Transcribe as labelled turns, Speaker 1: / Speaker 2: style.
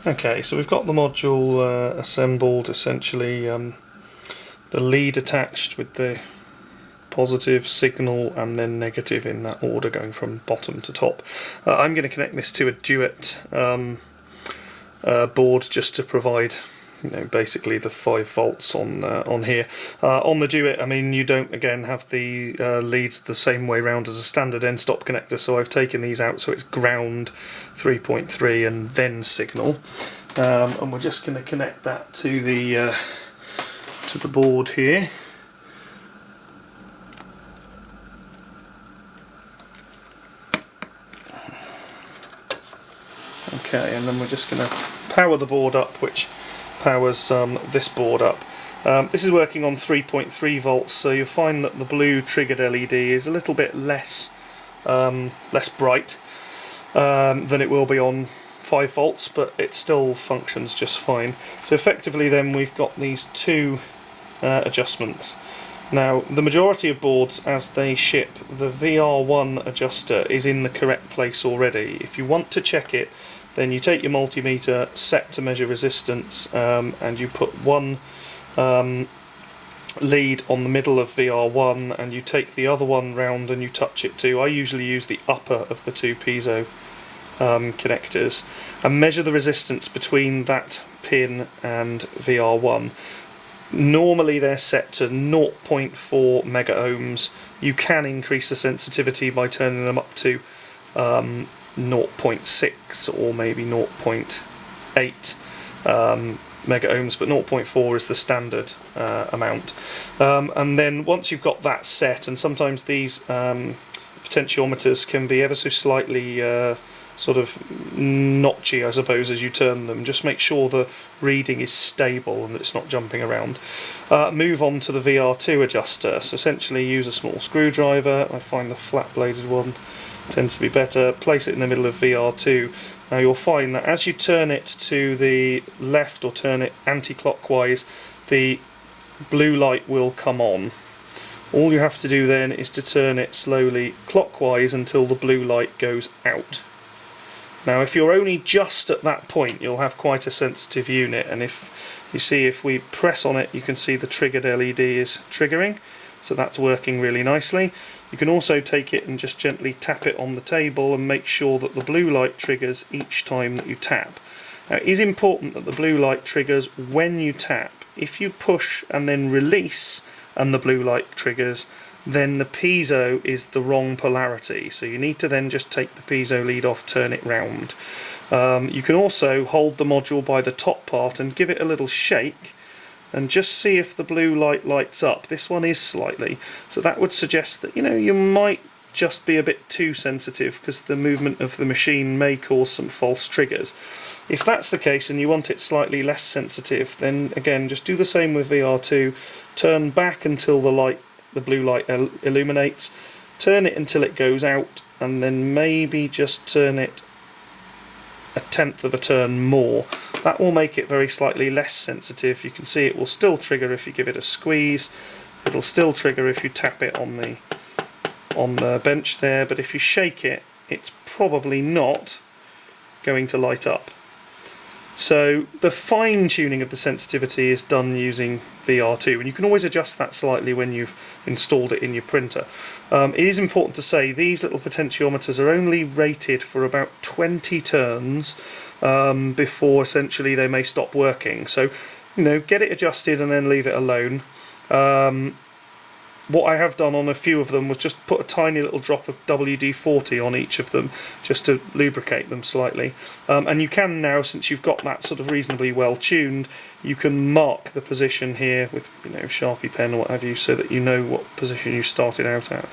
Speaker 1: Okay, so we've got the module assembled, essentially the lead attached with the positive signal and then negative in that order going from bottom to top. I'm going to connect this to a duet board just to provide, you know, basically the 5 volts on here. On the duet, I mean, you don't again have the leads the same way round as a standard end stop connector, so I've taken these out so it's ground 3.3 and then signal, and we're just going to connect that to the board here. Okay, and then we're just going to power the board up, which powers this board up. This is working on 3.3 volts, so you'll find that the blue triggered LED is a little bit less bright than it will be on 5 volts, but it still functions just fine. So effectively then we've got these 2 adjustments. Now the majority of boards as they ship, the VR1 adjuster is in the correct place already. If you want to check it, then you take your multimeter set to measure resistance, and you put one lead on the middle of VR1 and you take the other one round and you touch it too. I usually use the upper of the 2 piezo connectors and measure the resistance between that pin and VR1. Normally they're set to 0.4 mega ohms. You can increase the sensitivity by turning them up to 0.6 or maybe 0.8 mega ohms, but 0.4 is the standard amount. And then once you've got that set, and sometimes these potentiometers can be ever so slightly sort of notchy, I suppose, as you turn them. Just make sure the reading is stable and that it's not jumping around. Move on to the VR2 adjuster. So essentially use a small screwdriver. I find the flat bladed one tends to be better. Place it in the middle of VR2. Now you'll find that as you turn it to the left or turn it anti-clockwise, the blue light will come on. All you have to do then is to turn it slowly clockwise until the blue light goes out. Now if you're only just at that point, you'll have quite a sensitive unit, and if you see, if we press on it, you can see the triggered LED is triggering, so that's working really nicely. You can also take it and just gently tap it on the table and make sure that the blue light triggers each time that you tap. Now it is important that the blue light triggers when you tap. If you push and then release and the blue light triggers, then the piezo is the wrong polarity, so you need to then just take the piezo lead off, turn it round. You can also hold the module by the top part and give it a little shake and just see if the blue light lights up. This one is slightly, so that would suggest that, you know, you might just be a bit too sensitive because the movement of the machine may cause some false triggers. If that's the case and you want it slightly less sensitive, then again just do the same with VR2. Turn back until the blue light illuminates, turn it until it goes out, and then maybe just turn it 1/10 of a turn more. That will make it very slightly less sensitive. You can see it will still trigger if you give it a squeeze. It'll still trigger if you tap it on the bench there, but if you shake it, it's probably not going to light up. So the fine tuning of the sensitivity is done using VR2, and you can always adjust that slightly when you've installed it in your printer. It is important to say these little potentiometers are only rated for about 20 turns before essentially they may stop working. So, you know, get it adjusted and then leave it alone. What I have done on a few of them was just put a tiny little drop of WD-40 on each of them just to lubricate them slightly. And you can now, since you've got that sort of reasonably well tuned, you can mark the position here with, you know, Sharpie pen or what have you, so that you know what position you started out at.